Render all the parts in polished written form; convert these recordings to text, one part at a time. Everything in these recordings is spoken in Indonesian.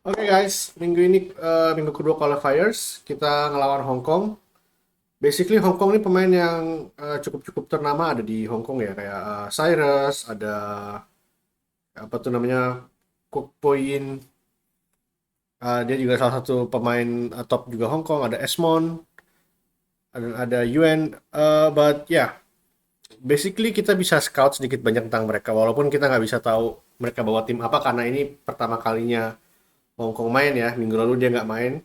Oke guys, minggu ini minggu kedua qualifiers kita ngelawan Hong Kong. Basically Hong Kong ini pemain yang cukup-cukup ternama ada di Hong Kong ya kayak Cyrus, ada apa tuh namanya Kok Poin, dia juga salah satu pemain top juga Hong Kong. Ada Esmond, ada Yuen, but yeah, basically kita bisa scout sedikit banyak tentang mereka walaupun kita nggak bisa tahu mereka bawa tim apa karena ini pertama kalinya Hong Kong main ya. Minggu lalu dia nggak main.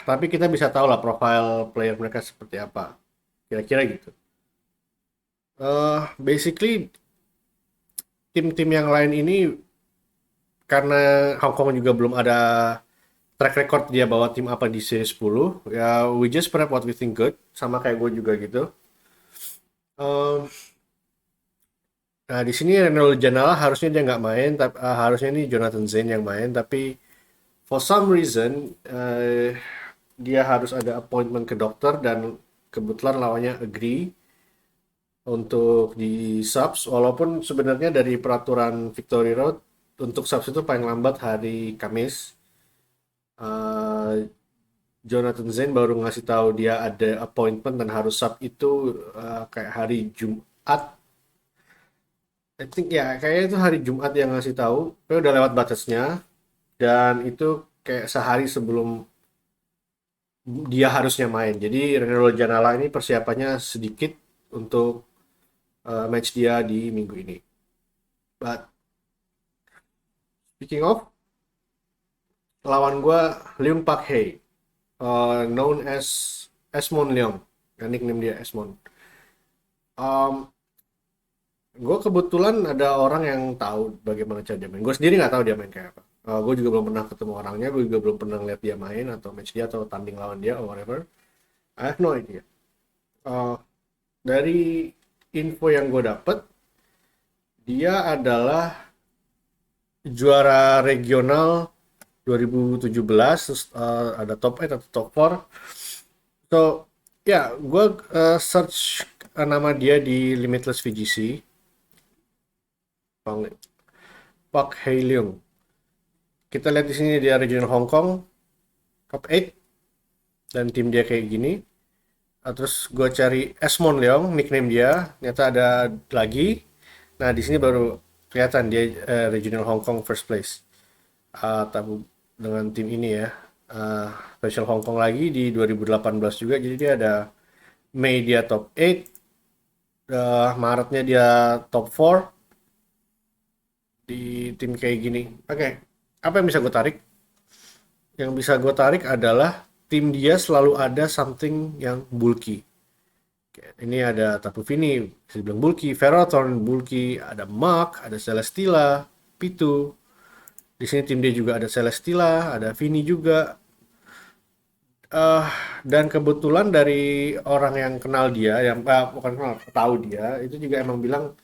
Tapi kita bisa tahu lah profile player mereka seperti apa. Kira-kira gitu. Basically tim-tim yang lain ini karena Hong Kong juga belum ada track record dia bawa tim apa di C10, ya we just prep what we think good, sama kayak gue juga gitu. Eh, nah di sini Renal Janala harusnya dia nggak main, tapi harusnya ini Jonathan Zain yang main, tapi for some reason dia harus ada appointment ke dokter dan kebetulan lawannya agree untuk di subs walaupun sebenarnya dari peraturan Victory Road untuk subs itu paling lambat hari Kamis. Eh, Jonathan Zain baru ngasih tahu dia ada appointment dan harus sub itu kayak hari Jumat. I think ya kayaknya itu hari Jumat yang ngasih tahu. Tapi udah lewat batasnya dan itu kayak sehari sebelum dia harusnya main. Jadi Renalo Janala ini persiapannya sedikit untuk match dia di minggu ini. But speaking of, lawan gue Leung Pak Hei, known as Esmond Leong, yang nickname dia Esmond. Gue kebetulan ada orang yang tahu bagaimana cara dia main. Gue sendiri nggak tahu dia main kayak apa. Gue juga belum pernah ketemu orangnya, gue juga belum pernah lihat dia main atau match dia atau tanding lawan dia or whatever. I have no idea. Uh, dari info yang gue dapet, dia adalah juara regional 2017, terus ada top 8 atau top 4. So, ya, gue search nama dia di Limitless VGC, Pak Hei Leung. Kita lihat di sini dia regional Hong Kong, top 8, dan tim dia kayak gini. Terus gue cari Esmond Leong, nickname dia, ternyata ada lagi. Nah, di sini baru kelihatan dia regional Hong Kong first place. Tabu dengan tim ini ya. Uh, Special Hong Kong lagi di 2018 juga, jadi dia ada Mei dia top 8, Maretnya dia top 4 di tim kayak gini. Oke, apa yang bisa gue tarik? Yang bisa gue tarik adalah tim dia selalu ada something yang bulky. Ini ada Tapu Fini, bisa dibilang bulky, Ferrothorn bulky, ada Mark, ada Celestila, Pitu. Di sini tim dia juga ada Celestila, ada Vini juga. eh dan kebetulan dari orang yang kenal dia, yang bukan kenal, tahu dia, itu juga emang bilang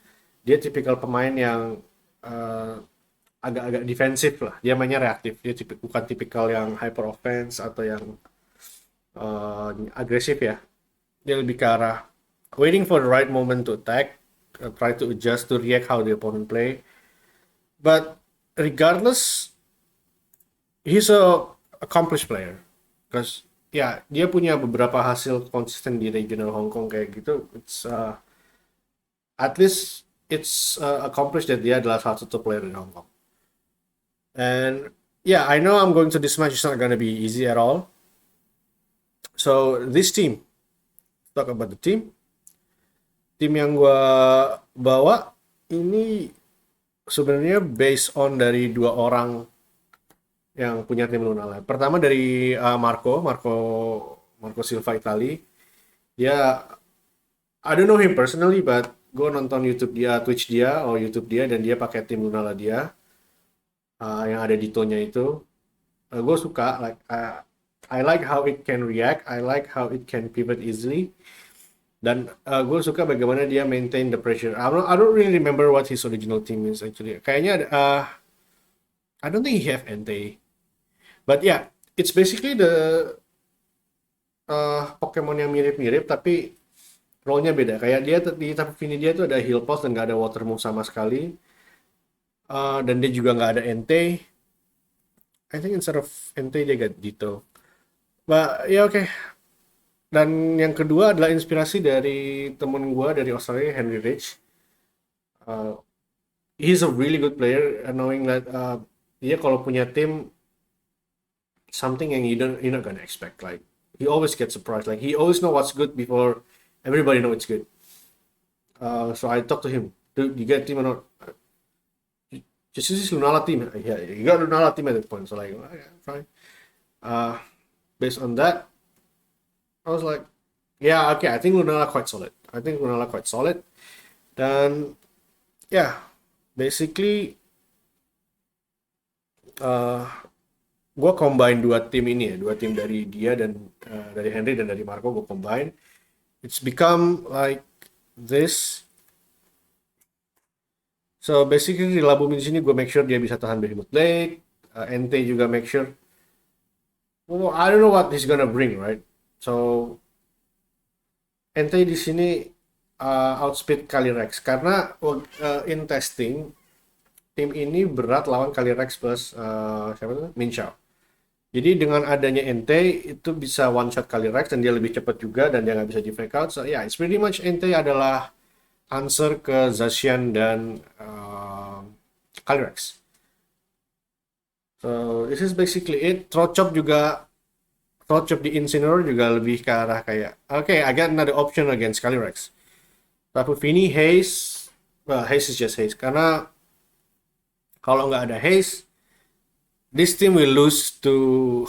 dia tipikal pemain yang eh, agak-agak defensif lah. Dia mainnya reaktif. Dia bukan tipikal yang hyper offense atau yang agresif ya. Dia lebih ke arah waiting for the right moment to attack, try to adjust to react how the opponent play. But regardless, he's a accomplished player. Because ya dia punya beberapa hasil konsisten di regional Hong Kong kayak gitu. It's at least it's accomplished that dia adalah salah satu player in Hong Kong. And yeah, I know I'm going to this match. It's not going to be easy at all. So this team, talk about the team. Tim yang gue bawa ini sebenarnya based on dari dua orang yang punya tim Lunala. Pertama dari Marco Silva Itali. Dia I don't know him personally, but gue nonton YouTube dia, Twitch dia, atau YouTube dia, dan dia pakai tim Lunala dia yang ada di tonya itu. Gue suka, I like how it can react, I like how it can pivot easily. Dan gue suka bagaimana dia maintain the pressure. I don't really remember what his original team is actually. Kayaknya I don't think he have Entei. But yeah, it's basically the Pokemon yang mirip-mirip tapi role-nya beda. Kayak dia di Tapu Fini dia tuh ada heal pulse dan nggak ada water move sama sekali. Dan dia juga nggak ada Entei. I think instead of Entei dia get Dito. But ya oke. Dan yang kedua adalah inspirasi dari temen gua dari Australia, Henry Rich. Uh, he's a really good player, knowing that dia kalau punya tim something yang you're not gonna expect. Like he always gets surprised. Like he always know what's good before everybody know it's good. So I talked to him. Dude, you get team or not? Just use Lunala team. Yeah, you got Lunala team at that point. So like, okay, fine. Uh, Based on that, I was like, yeah, okay. I think Lunala quite solid. I think Lunala quite solid. Dan yeah, basically uh, gue combine dua tim ini ya, dua tim dari dia dan dari Henry dan dari Marco gue combine. It's become like this. So basically di Labum di sini gue make sure dia bisa tahan Behemoth Lake. NT juga make sure. Well, I don't know what he's gonna bring, right? So NT di sini outspeed Calyrex karena in testing tim ini berat lawan Calyrex plus siapa tuh? Minchao. Jadi dengan adanya NT itu bisa one shot Calyrex dan dia lebih cepat juga dan dia nggak bisa di fake out. So yeah, it's pretty much NT adalah answer ke Zacian dan Calyrex. So this is basically it. Throat chop di Incineroar juga lebih ke arah kayak okay, I got another option against Calyrex. Tapi Vini Haze, well Haze is just Haze karena kalau nggak ada Haze, this team will lose to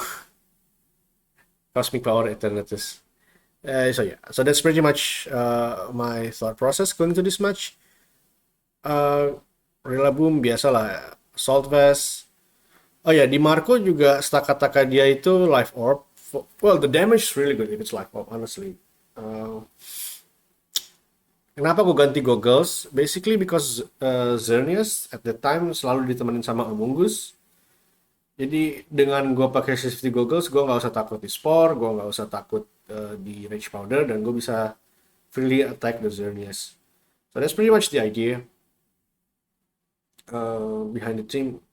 Cosmic Power Eternatus. So yeah, so that's pretty much my thought process going to this match. Rillaboom biasalah, Salt Vest. Oh ya, di Marco juga Stakataka dia itu Life Orb. Well, the damage is really good if it's Life Orb, honestly. Kenapa gue ganti goggles? Basically because Xerneas at the time selalu ditemenin sama Amoonguss. Jadi dengan gue pakai safety goggles, gue nggak usah takut di Spore, gue nggak usah takut di Rage Powder, dan gue bisa freely attack the Xerneas. So that's pretty much the idea behind the team.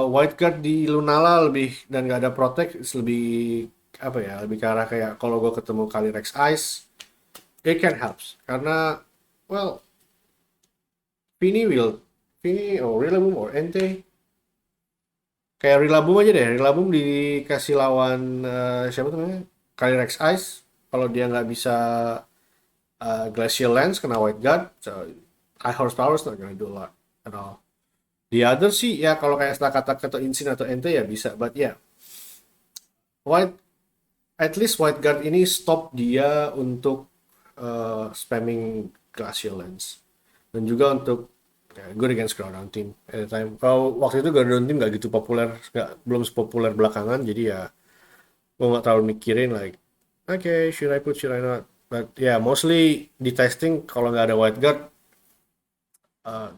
White Guard di Lunala lebih dan nggak ada protect, lebih apa ya, lebih ke arah kayak kalau gue ketemu Calyrex Ice, it can helps karena well Vini or Rillaboom or Entei kayak Rillaboom aja deh. Rillaboom dikasih lawan siapa tuh namanya Calyrex Ice, kalau dia nggak bisa Glacial Lance kena White Guard, so high horsepower is not gonna do a lot at all. The other sih ya kalau kayak kata-kata atau Incin atau Entei ya bisa, but ya yeah, at least White Guard ini stop dia untuk spamming Glacial Lance dan juga untuk good against Groudon team at the time. Kalau waktu itu Groudon team nggak gitu populer, belum sepopuler belakangan, jadi ya gue nggak terlalu mikirin like okay, should I put, should I not, but yeah, mostly di testing kalau nggak ada White Guard,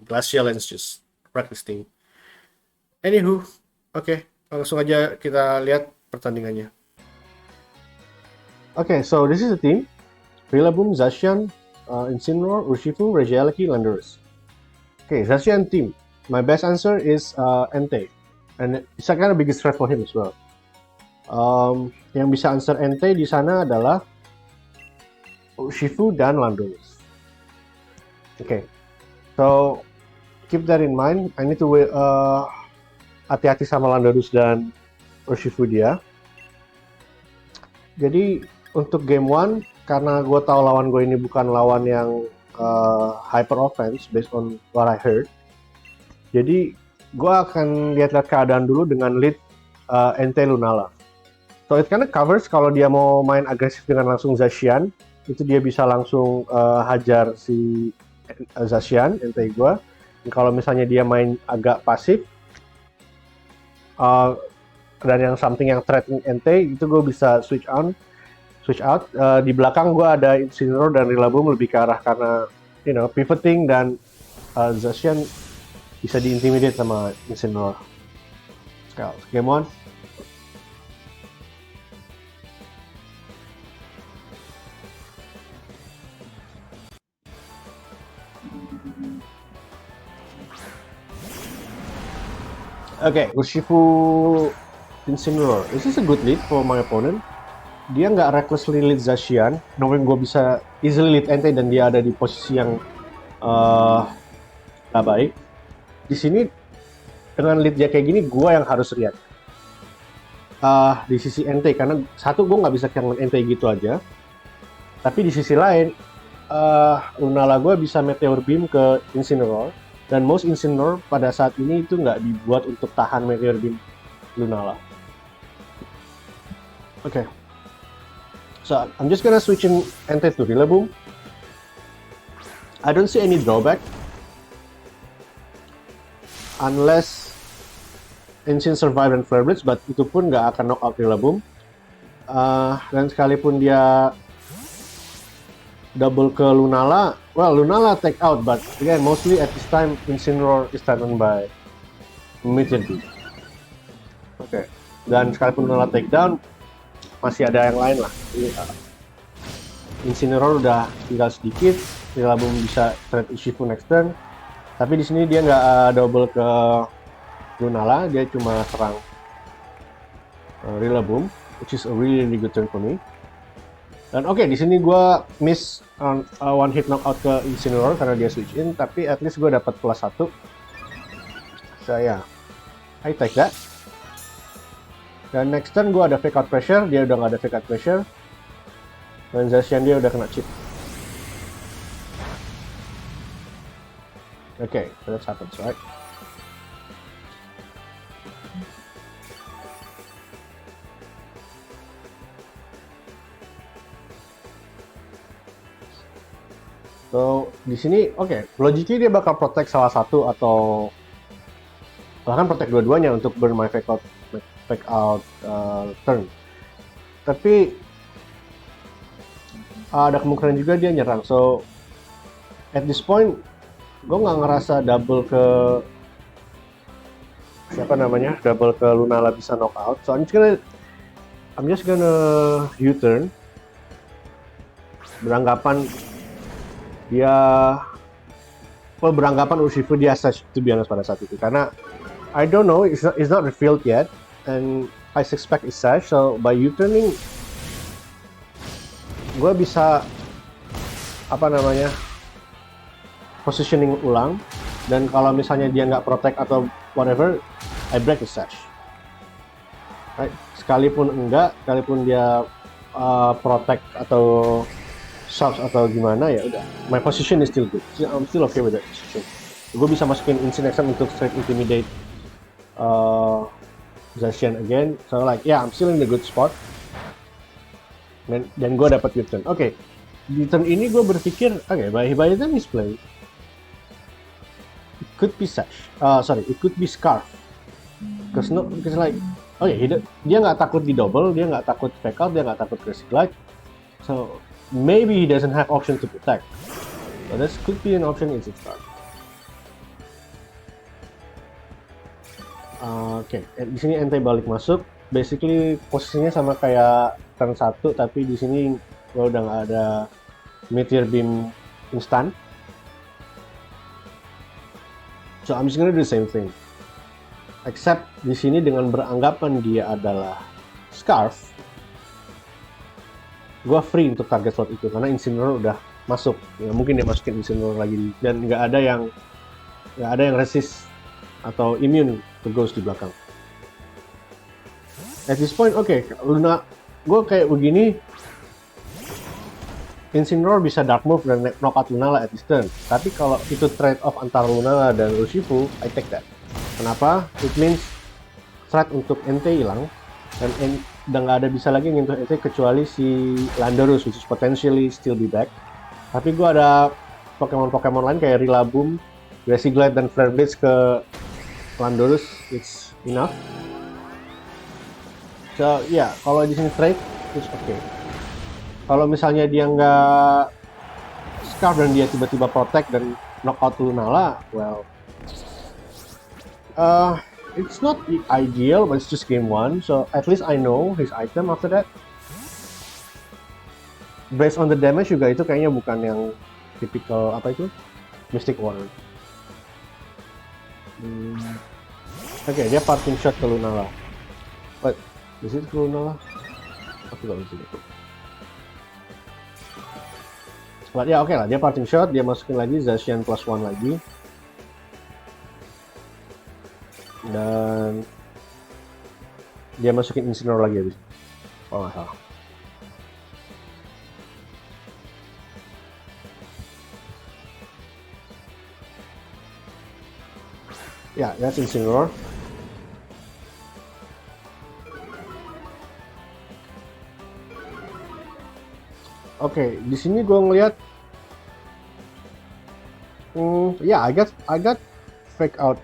Glacial Lance just practice thing. Anywho, okay, langsung aja kita lihat pertandingannya. Okay, so this is the team. Rillaboom, Zacian, Incineroar, Urshifu, Regieleki, Landorus. Okay, Zacian team. My best answer is Entei. And it's kind of biggest threat for him as well. Yang bisa answer Entei di sana adalah Urshifu dan Landorus. Okay, so keep that in mind. I need to hati-hati sama Landorus dan Urshifu dia. Jadi untuk game 1, karena gue tahu lawan gue ini bukan lawan yang hyper offense based on what I heard, jadi gue akan lihat-lihat keadaan dulu dengan lead Entei Lunala. So it kind of covers kalau dia mau main agresif dengan langsung Zacian, itu dia bisa langsung hajar si Zacian, Entei gue. Dan kalau misalnya dia main agak pasif dan yang something yang threatening Entei, itu gue bisa switch out. Di belakang gue ada Incineroar dan Rillaboom lebih ke arah karena pivoting dan Zacian bisa diintimidate sama Incineroar. Game 1. Okay, Urshifu Incineroar. This is a good lead for my opponent. Dia nggak recklessly lead Zacian, knowing gue bisa easily lead Entei dan dia ada di posisi yang nggak baik. Di sini dengan lead dia kayak gini, gue yang harus react. Di sisi Entei, karena satu gue nggak bisa kehilangan Entei gitu aja. Tapi di sisi lain, Lunala gue bisa Meteor Beam ke Incineroar. Dan most Incineroar pada saat ini itu nggak dibuat untuk tahan Meteor Beam Lunala. Okay. So I'm just gonna switch in Entei to Rillaboom. I don't see any drawback. Unless Ancient Survive and Flare Blitz, but itu pun nggak akan knock out Rillaboom. Dan sekalipun dia double ke Lunala, well, Lunala take out, but again, mostly at this time, Incineroar is threatened by Meteor Beam. Oke. Dan sekalipun Lunala take down, masih ada yang lain lah. Incineroar udah tinggal sedikit, Rillaboom bisa trade Urshifu next turn. Tapi di sini dia nggak double ke Lunala, dia cuma serang Rillaboom, which is a really good turn for me. Dan oke, di sini gue miss one hit knockout ke Incineroar karena dia switch in, tapi at least gue dapat plus 1. So yeah, I take that. Dan next turn gue ada fake out pressure, dia udah nggak ada fake out pressure. Dan Zacian dia udah kena chip. Okay, so that happens, right? So di sini, oke, logically dia bakal protect salah satu atau bahkan protect dua-duanya untuk burn my fake out turn. Tapi ada kemungkinan juga dia nyerang. So at this point, gue nggak ngerasa double ke double ke Lunala bisa knockout. So I'm just gonna U-turn. Beranggapan Urshifu dia Sash, to be honest, pada saat itu, karena I don't know, it's not revealed yet, and I suspect it's Sash. So by U-turning, gue bisa positioning ulang, dan kalau misalnya dia nggak protect atau whatever, I break the Sash. Right? Sekalipun dia protect atau subs atau gimana, ya udah, my position is still good. I'm still okay with that position. Gue bisa masukin Incineroar untuk straight intimidate Zacian again. So like, yeah, I'm still in the good spot. Dan gue dapat U-turn. Oke, di turn ini gue berpikir, by the time he's playing, it could be Sash. It could be Scarf. Because like, dia nggak takut di double, dia nggak takut fake out, dia nggak takut crazy glide. So maybe he doesn't have option to protect. So this could be an option in Scarf. Oke, di sini Entei balik masuk. Basically posisinya sama kayak turn 1, tapi di sini gue udah nggak ada Meteor Beam instan. So I'm just gonna do the same thing. Except di sini dengan beranggapan dia adalah Scarf, gue free untuk target slot itu karena Incineroar udah masuk. Ya, mungkin dia masukin Incineroar lagi dan nggak ada yang resist atau immune ke Ghost di belakang. At this point, Luna, gue kayak begini, Incineroar bisa Dark Move dan knockout Lunala at this turn. Tapi kalau itu trade off antara Lunala dan Urshifu, I take that. Kenapa? It means threat untuk Entei hilang, dan udah nggak ada bisa lagi nyentuh Entei kecuali si Landorus, which is potentially still be back. Tapi gue ada Pokemon lain kayak Rillaboom, Regiglide, dan Flare Blitz ke Landorus, it's enough. So yeah, kalau di sini trade, it's okay. Kalau misalnya dia nggak Scarf dan dia tiba-tiba protect dan knockout Lunala, well, it's not ideal, but it's just game 1, so at least I know his item after that. Based on the damage juga itu kayaknya bukan yang typical Mystic Water. Oke, dia parting shot ke Lunala. But, is it ke Lunala? Aku gak bisa gitu. But ya oke lah, dia parting shot, dia masukin lagi Zacian +1 lagi. Dan dia masukin Incineroar lagi habis. Oh nggak salah. Ya, that's Incineroar. Oke, di sini gue ngeliat, ya I got fake out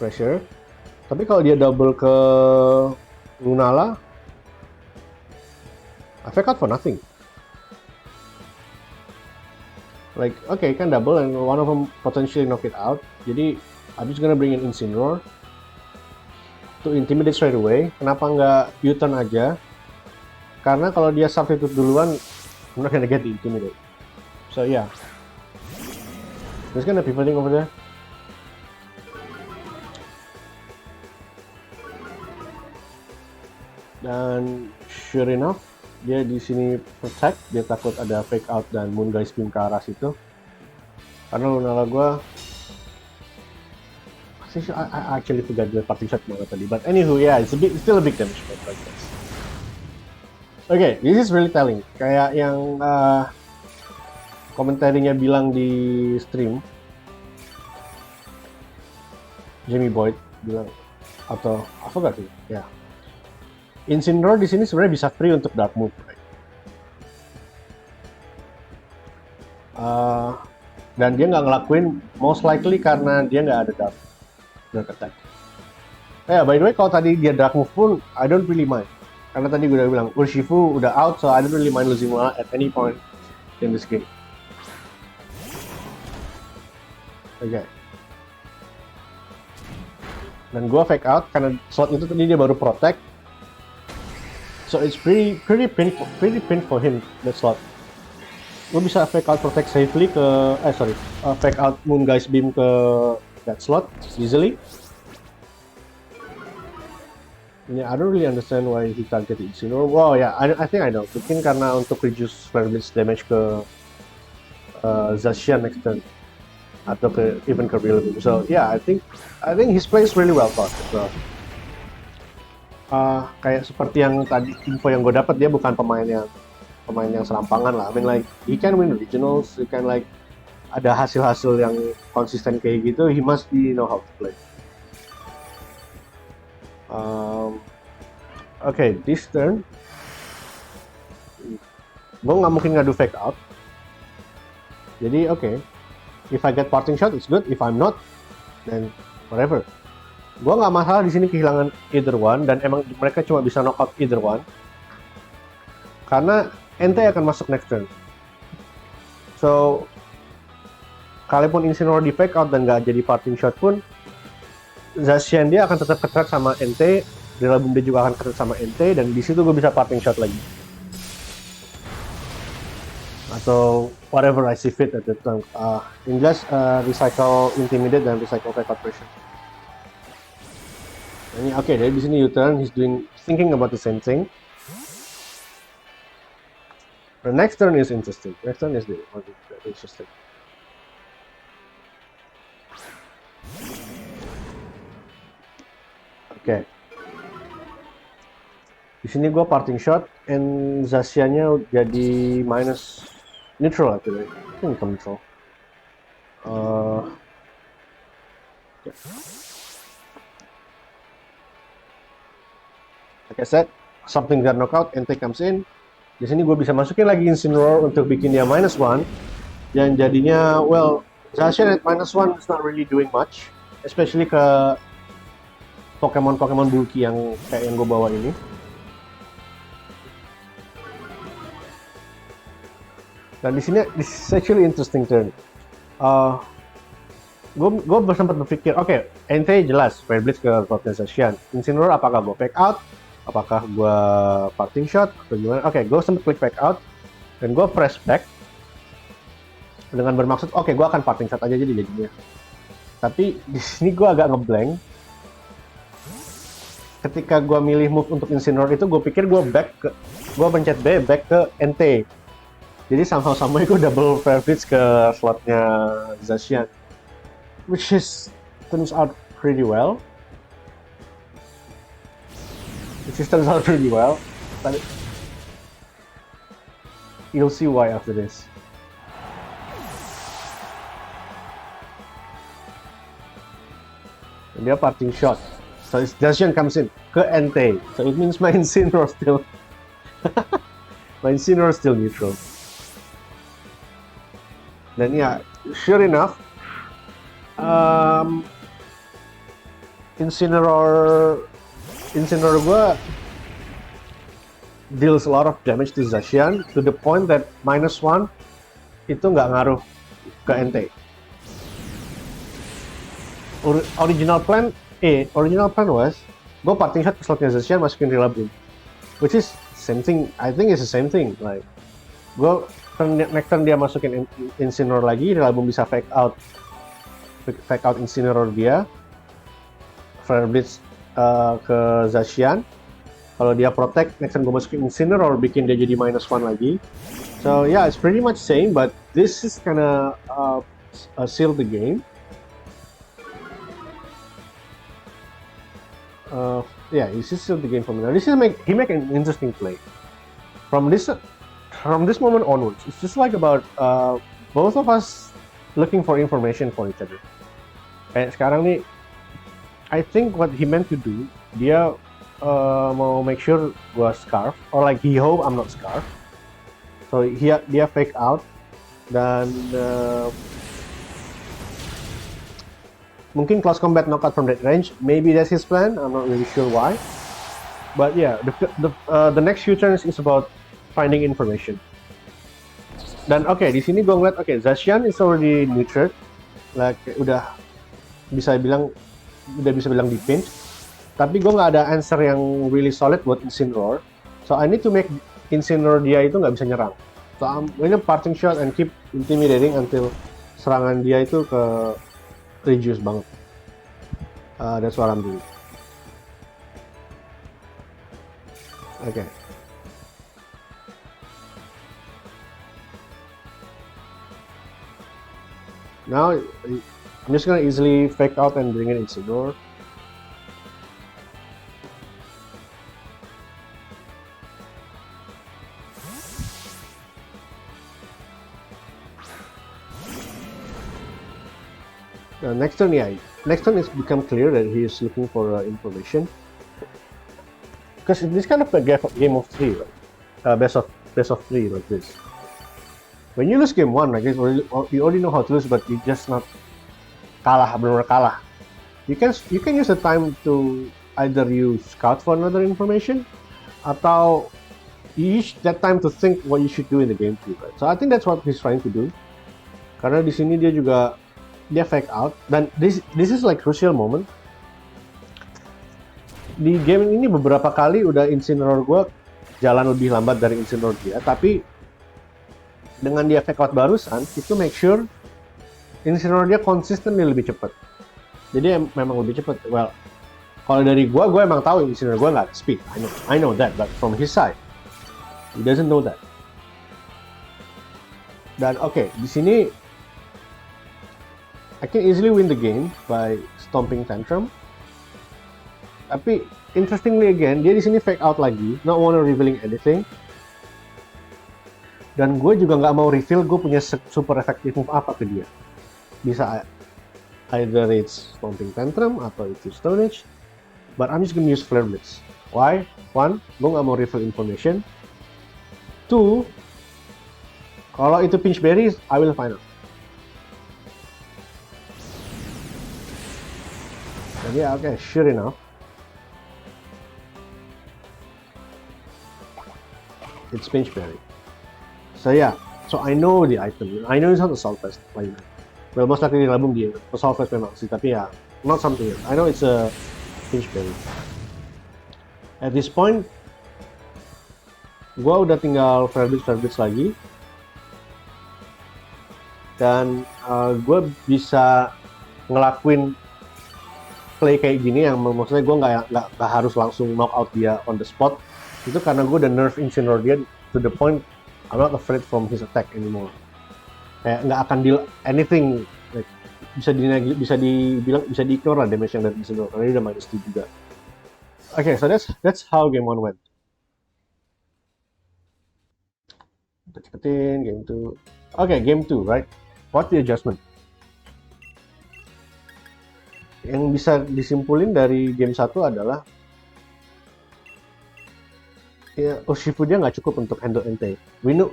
pressure. Tapi kalau dia double ke Lunala, I fake out for nothing. Like, okay, kan double and one of them potentially knock it out. Jadi, I'm just gonna bring in Incineroar to intimidate straight away. Kenapa nggak U-turn aja? Karena kalau dia substitute duluan, I'm not gonna get the intimidate. So yeah, just gonna pivoting over there. Dan sure enough, dia di sini protect, dia takut ada fake out dan Moongeist Beam ke arah situ. Karena Lunala gue, I actually forgot the parting shot banget tadi. But anywho, yeah, it's still a big damage like this. Okay, this is really telling. Kayak yang komentarinya bilang di stream, Jamie Boyd bilang, atau I forgot sih, ya. Incineroar di sini sebenarnya bisa free untuk dark move, right? Dan dia nggak ngelakuin, most likely karena dia nggak ada dark attack. Ya, by the way, kalau tadi dia dark move pun, I don't really mind. Karena tadi gue udah bilang, Urshifu udah out, so I don't really mind losing one at any point in this game. Okay. Dan gue fake out karena slot itu tadi dia baru protect. So it's pretty painful him that slot. Gue bisa fake out protect safely ke fake out Moongeist Beam ke that slot easily. Yeah, I don't really understand why he targeted Incineroar. Wow, yeah, I think I know. Mungkin karena untuk reduce Flare Blitz damage ke Zacian next turn atau even ke Rillaboom. So yeah, I think his play is really well thought. So, kayak seperti yang tadi info yang gue dapat, dia bukan pemain yang serampangan lah. I mean like he can win regionals, he can like ada hasil-hasil yang konsisten kayak gitu. He must know how to play. Okay, this turn gue nggak mungkin ngadu fake out. Jadi okay, if I get parting shot it's good. If I'm not, then whatever. Gue nggak masalah di sini kehilangan either one, dan emang mereka cuma bisa knock out either one karena ente akan masuk next turn. So kalaupun Incineroar di fake out dan nggak jadi parting shot pun, Zacian dia akan tetap ketrap sama NT, Rillaboom dia juga akan ketrap sama NT, dan di situ gue bisa parting shot lagi. Atau whatever I see fit at the time. In just recycle intimidate dan recycle fake out pressure. Ini oke, dari di sini U-turn, he's thinking about the same thing. The next turn is interesting. Next turn is interesting. Oke. Di sini gue parting shot, and Zaciannya jadi minus neutral actually. I think neutral. Like I said, something got knockout, NT comes in. Di sini gue bisa masukin lagi Incineroar untuk bikin dia -1. Dan jadinya, well, Zacian at -1 is not really doing much, especially ke Pokemon bulky yang kayak yang gue bawa ini. Dan di sini, this is actually interesting turn. Gue sempat berpikir, oke, NT jelas, Flare Blitz ke Zacian. Incineroar apakah gue fake out? Apakah gue parting shot? Atau gimana? Oke, gue sempat klik fake out. Dan gue press back. Dengan bermaksud, oke, gue akan parting shot aja jadi jadinya. Tapi di sini gue agak ngeblank. ketika gue milih move untuk Incineroar itu, gue pikir gue pencet B back ke NT. Jadi somehow gue double Flare Blitz ke slotnya Zacian, which turns out pretty well. But you'll see why after this. And dia parting shot. So Zacian comes in ke NT. So it means my Incineroar still neutral. Dan ya, sure enough, Incineroar gue deals a lot of damage to Zacian to the point that -1 itu nggak ngaruh ke NT. Original plan was gue parting shot ke slotnya Zacian, masukin Rillaboom, which is same thing. I think it's the same thing. Like gue next turn dia masukin Incineroar lagi, Rillaboom bisa fake out Incineroar dia, Flare Blitz ke Zacian. Kalau dia protect, next turn gue masukin Incineroar, bikin dia jadi -1 lagi. So yeah, it's pretty much same, but this is kinda seal the game. Yeah, this is still the game for me. Now, he make an interesting play. From this moment onwards, it's just like about both of us looking for information for each other. Kayak sekarang nih, I think what he meant to do, dia mau make sure gua Scarf, or like he hope I'm not Scarf. So dia fake out dan mungkin close combat knockout from that range. Maybe that's his plan. I'm not really sure why. But yeah, the next few turns is about finding information. Dan di sini gue ngeliat, Zacian is already neutered, like udah bisa bilang di pinch. Tapi gue nggak ada answer yang really solid buat Incineroar. So I need to make Incineroar dia itu nggak bisa nyerang. So I'm gonna parting shot and keep intimidating until serangan dia itu ke reduce banget. That's what I'm doing. Okay. Now I'm just gonna easily fake out and bring it Incineroar. Next turn it's become clear that he is looking for information. Because this kind of a game of 3, right? Best of 3 like this. When you lose game 1 like this, you already know how to lose, but you just not benar-benar kalah. You can use the time to either you scout for another information, atau you use that time to think what you should do in the game 2, right? So I think that's what he's trying to do. Karena di sini dia fake out, dan this is like crucial moment. Di game ini beberapa kali udah Incineroar gue jalan lebih lambat dari Incineroar dia, tapi dengan dia fake out barusan, itu make sure Incineroar dia consistently lebih cepat. Jadi memang lebih cepat. Well, kalau dari gue emang tahu Incineroar gue nggak speed. I know that, but from his side, he doesn't know that. Dan di sini I can easily win the game by stomping Tantrum. Tapi interestingly again, dia di sini fake out lagi, not wanna revealing anything. Dan gue juga nggak mau reveal gue punya super effective move apa ke dia. Bisa either it's stomping Tantrum atau itu Stone Edge. But I'm just gonna use Flare Blitz. Why? 1, gue nggak mau reveal information. 2, kalau itu Pinch Berry, I will find out. Jadi sure enough, it's Pinch Berry. So I know the item. I know it's not Assault Vest. Well, most likely Rillaboom dia Assault Vest memang sih, tapi not something else. I know it's a Pinch Berry. At this point, gua udah tinggal Flare Blitz lagi, dan gua bisa ngelakuin play kayak gini yang maksudnya gue nggak harus langsung knock out dia on the spot, itu karena gue udah nerf Incineroar dia to the point I'm not afraid from his attack anymore. Kayak nggak akan deal anything, like, bisa di-ignore lah damage yang dari Incineroar karena dia udah minus 2 juga. Okay, so that's how game 1 went. Kita cepetin game 2. Okay, game 2, right? What's the adjustment? Yang bisa disimpulin dari game 1 adalah ya, Urshifu dia nggak cukup untuk handle Entei. We know,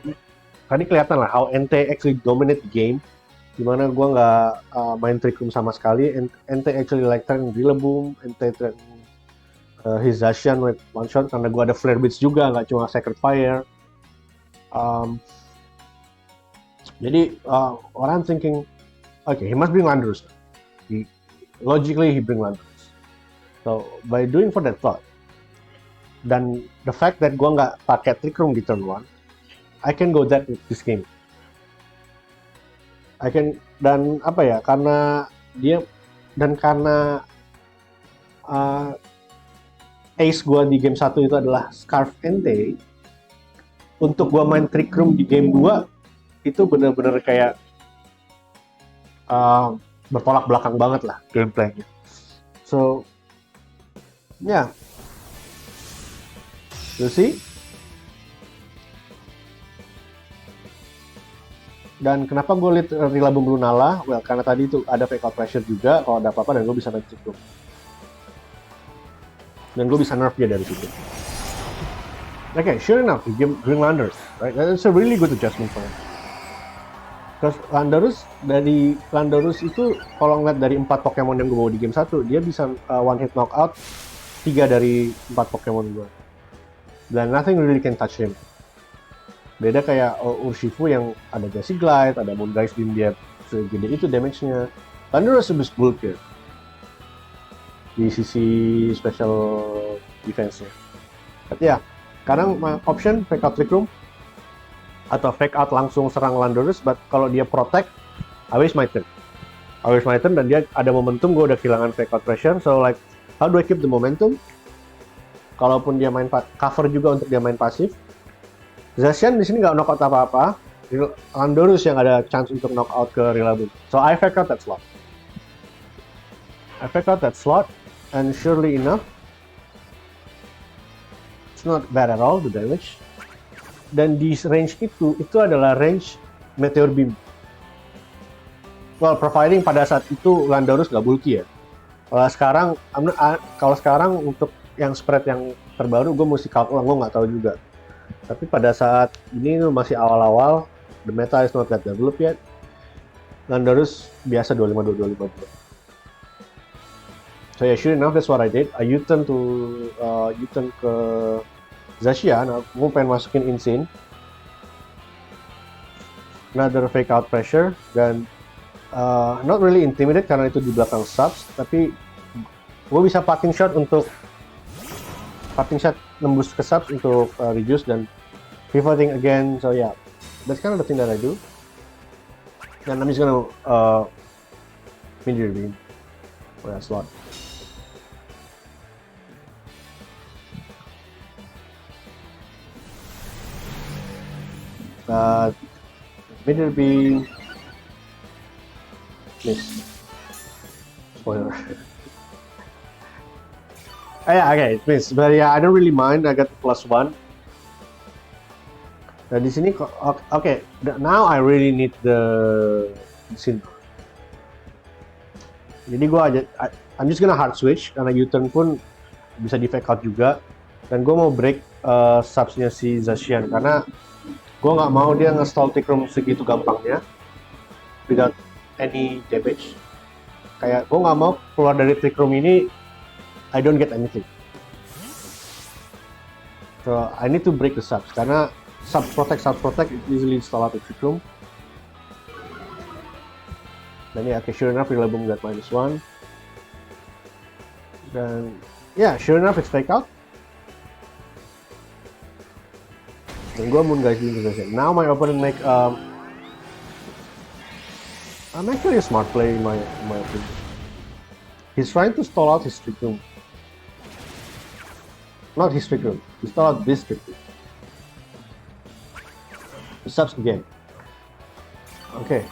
tadi kelihatan lah how Entei actually dominate the game, dimana gue nggak main Trick Room sama sekali. Entei actually like turn Rillaboom, Entei turn his Zacian with one shot karena gue ada Flare Blitz juga, nggak cuma Sacred Fire. Jadi orang thinking, okay, he must bring Landorus. Logically he bring Landorus. So by doing for that thought, dan the fact that gue nggak pakai Trick Room di turn 1, I can go that with this game. I can, dan apa ya, karena dia dan karena ace gue di game 1 itu adalah Scarf Entei, untuk gue main Trick Room di game 2 itu bener-bener kayak bertolak belakang banget lah gameplaynya. So, yeah, you see. Dan kenapa gue liat Rillaboom Lunala? Well, karena tadi itu ada fake out pressure juga. Kalau ada apa-apa dan gue bisa main Trick Room. Dan gue bisa nerf dia dari situ. Okay, sure enough, he bring Landorus, right? That's a really good adjustment for him. Because Landorus itu kalau ngeliat dari 4 Pokemon yang gue bawa di game 1, dia bisa one hit knockout 3 dari 4 Pokemon gue. Dan nothing really can touch him. Beda kayak Urshifu yang ada Jessie Glide, ada Moonrise Beam, dia segede itu damage-nya. Landorus lebih bulkier di sisi special defense-nya. Tapi ya, kadang option fake out Trick Room atau fake out langsung serang Landorus, but kalau dia protect, I waste my turn. Dan dia ada momentum, gue udah kehilangan fake out pressure, so like, how do I keep the momentum? Kalaupun dia main cover juga untuk dia main pasif, Zacian di sini nggak knockout apa-apa, Landorus yang ada chance untuk knockout ke Rillaboom. So I fake out that slot, and surely enough, it's not bad at all the damage. Dan di range itu adalah range Meteor Beam. Well, providing pada saat itu Landorus nggak bulky ya. Kalau sekarang untuk yang spread yang terbaru, gue mesti kalkul, gue nggak tahu juga. Tapi pada saat ini masih awal-awal, the meta is not that developed yet. Landorus biasa 25-25. So yeah, sure enough, that's what I did. I U-turn ke Zacian, gue pengen masukin Insane. Another fake out pressure, dan not really intimidate karena itu di belakang subs, tapi gue bisa parting shot nembus ke subs untuk reduce dan pivoting again. So yeah, that's kind of the thing that I do. And I'm just gonna Meteor Beam for that slot. Meteor Beam miss. Spoiler. Yeah, okay, it missed. But yeah, I don't really mind. I got +1. Dan di sini, okay, now I really need the Incineroar. Jadi I'm just gonna hard switch karena U-turn pun bisa di fake out juga. Dan gue mau break subsnya si Zacian karena gue nggak mau dia nge-stall Trick Room segitu gampangnya without any damage. Kayak gue nggak mau keluar dari Trick Room ini I don't get anything. So I need to break the subs karena sub protect it easily install out of Trick Room. Dan ya, okay, sure enough Rillaboom got -1. Dan yeah, sure enough it's fake out. Dan gue Moonrise Beam possession. Now my opponent make I'm actually a smart play in my opinion. He's trying to stall out his Trick Room. Not his Trick Room. He stall out this Trick Room. He subs again. Oke.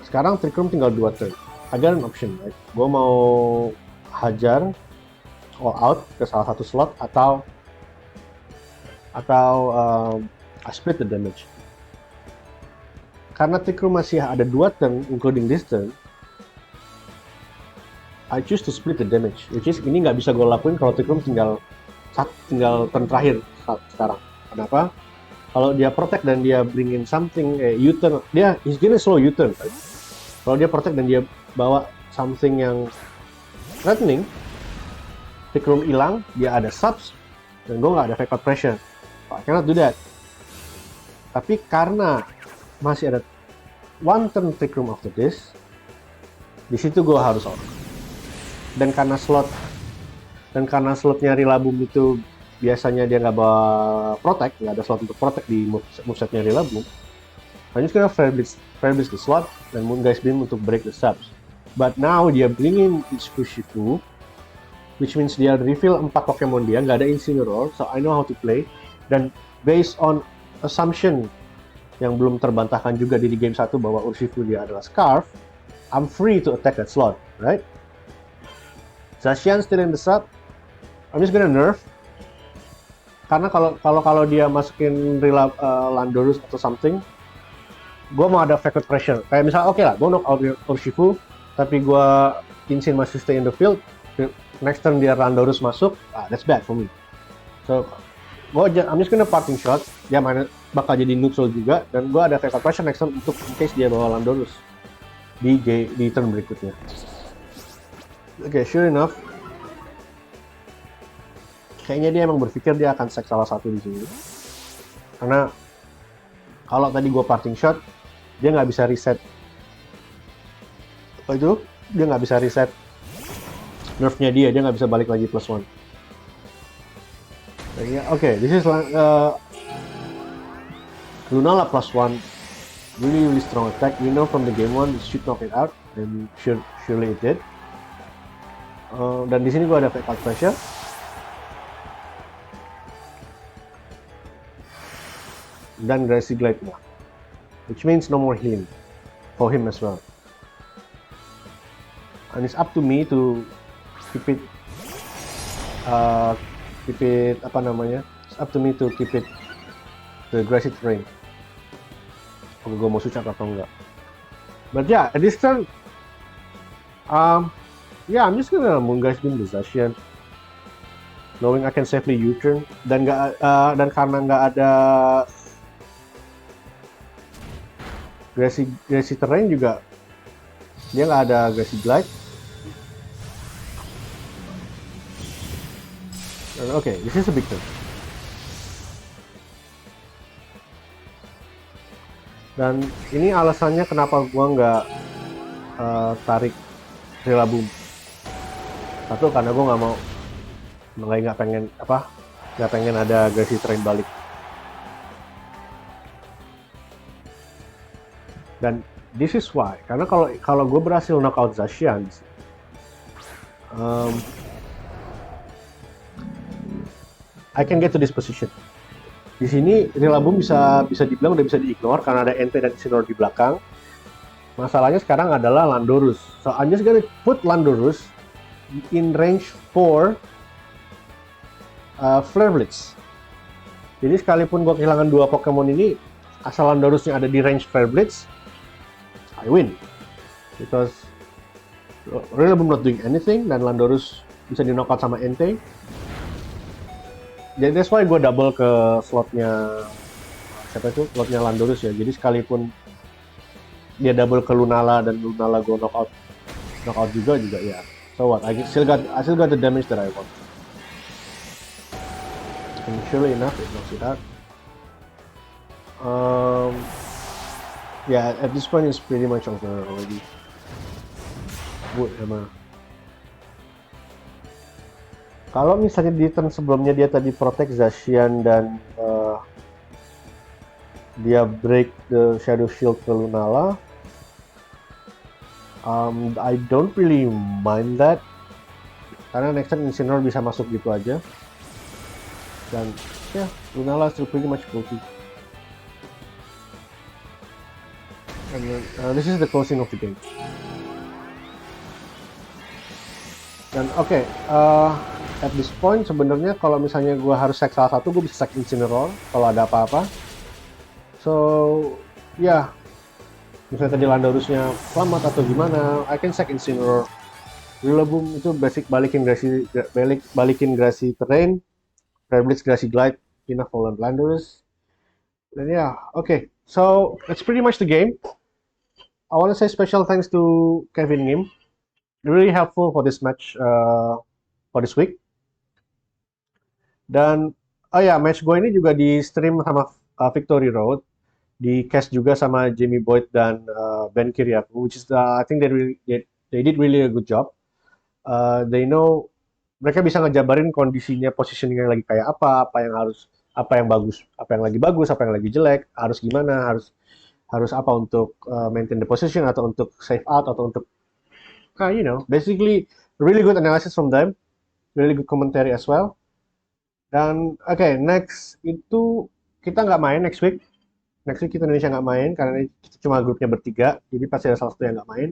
Sekarang Trick Room tinggal 2 turn. I got an option, right? Gue mau hajar all out ke salah satu slot atau I split the damage. Karena Trick Room masih ada 2 turn, including this turn, I choose to split the damage. Which is ini nggak bisa gue lakuin kalau Trick Room tinggal turn terakhir sekarang. Kenapa? Kalau dia protect dan dia bring in something, U-turn, he's gonna slow U-turn, right? Kalau dia protect dan dia bawa something yang threatening, Trick Room hilang, dia ada subs, dan gue nggak ada fake out pressure. I cannot do that. Tapi karena masih ada 1 turn Trick Room after this, di situ gue harus out. Dan karena slotnya Rillaboom itu biasanya dia nggak bawa protect, nggak ada slot untuk protect di movesetnya Rillaboom, I'm just gonna Flare Blitz the slot dan Moongeist Beam untuk break the subs. But now dia bringing Urshifu, which means dia reveal 4 Pokemon dia, nggak ada Incineroar, so I know how to play. Dan based on assumption yang belum terbantahkan juga di game 1 bahwa Urshifu dia adalah Scarf, I'm free to attack that slot, right? Zacian still in the sub, I'm just gonna nerf. Karena kalau dia masukin Landorus atau something, gue mau ada fake out pressure. Kayak misalnya, oke lah, gue knock out Urshifu, tapi gue Insane masih stay in the field. Next turn dia Landorus masuk, that's bad for me. So, I'm just gonna parting shot. Dia bakal jadi neutral juga, dan gue ada fake out pressure next turn untuk in case dia bawa Landorus di turn berikutnya. Oke, sure enough, kayaknya dia emang berpikir dia akan sack salah satu di sini. Karena kalau tadi gue parting shot, dia nggak bisa reset. Apa itu? Dia nggak bisa reset nerfnya dia nggak bisa balik lagi +1. Oke, this is Lunala +1, really strong attack. We know from the game 1 it should knock it out, and surely it did. Dan di sini gue ada fake out pressure. Dan Grassy Glide now, which means no more healing for him as well. And it's up to me to keep it apa namanya? It's up to me to keep it the grassy terrain. Oke, gue mau switch atau enggak? But yeah, at this turn, I'm just gonna Moongeist Beam the Zacian, knowing I can safely U-turn dan karena nggak ada Grassy terrain juga, dia nggak ada Grassy Glide. Okay, this is a big turn. Dan ini alasannya kenapa gua nggak tarik Rillaboom. Satu, karena gua nggak pengen ada Grassy terrain balik. Dan this is why, karena kalau gue berhasil knockout Zacian, I can get to this position. Di sini Rillaboom bisa dibilang udah bisa di-ignore karena ada Entei dan Incineroar di belakang. Masalahnya sekarang adalah Landorus. So I'm just gonna put Landorus in range for Flare Blitz. Jadi sekalipun gue kehilangan 2 Pokemon ini, asal Landorusnya ada di range Flare Blitz, I win, because Rillaboom not doing anything dan Landorus bisa di knockout sama Entei. Jadi that's why gue double ke slotnya slotnya Landorus ya. Jadi sekalipun dia double ke Lunala dan Lunala gue knockout juga ya. So what? I still got the damage that I want. And surely enough, it knocks it out. Yeah, at this point it's pretty much over already. Wood emang. Kalau misalnya di turn sebelumnya dia tadi protect Zacian dan dia break the Shadow Shield ke Lunala, I don't really mind that karena next time Incineroar bisa masuk gitu aja. Dan yeah, Lunala still pretty much bulky. And then, this is the closing of the game. Dan oke, at this point sebenarnya kalau misalnya gue harus sack salah satu, gue bisa sack Incineroar kalau ada apa-apa. So ya, misalnya tadi Landorusnya selamat atau gimana, I can sack Incineroar. Rillaboom itu basic balikin grasi terrain, Rare Blitz grasi glide, enough for Landorus. Dan ya, oke. So that's pretty much the game. I want to say special thanks to Kevin Ngim. Really helpful for this match for this week. Dan oh ya, match gue ini juga di stream sama Victory Road, di cast juga sama Jamie Boyd dan Ben Kiriakou, which is I think they did really a good job. They know, mereka bisa ngejabarin kondisinya, positioningnya lagi kayak apa yang bagus, apa yang lagi bagus, apa yang lagi jelek, harus gimana, harus apa untuk maintain the position atau untuk save out atau untuk basically really good analysis from them, really good commentary as well. Dan next itu kita nggak main next week. Next week kita Indonesia nggak main karena kita cuma grupnya bertiga, jadi pasti ada salah satu yang nggak main.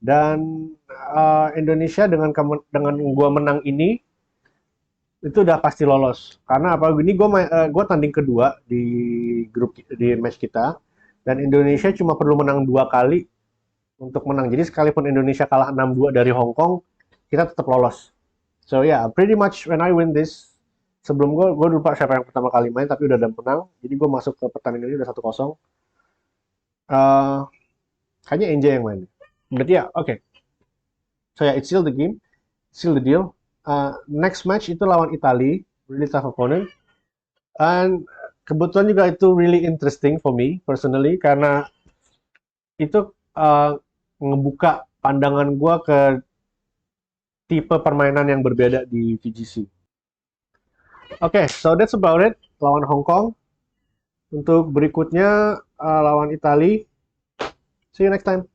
Dan Indonesia dengan gua menang ini itu udah pasti lolos. Karena apa? Gini gua tanding kedua di match kita, dan Indonesia cuma perlu menang 2 kali untuk menang. Jadi sekalipun Indonesia kalah 6-2 dari Hong Kong, kita tetap lolos. So yeah, pretty much when I win this, sebelum gue lupa siapa yang pertama kali main, tapi udah ada menang. Jadi gue masuk ke pertandingan ini udah 1-0. Kayaknya NJ yang main. Berarti ya, oke. So yeah, it's still the game, still the deal. Next match itu lawan Italy, really tough opponent. And kebetulan juga itu really interesting for me personally karena itu ngebuka pandangan gue ke tipe permainan yang berbeda di VGC. Oke, so that's about it. Lawan Hong Kong. Untuk berikutnya lawan Italy. See you next time.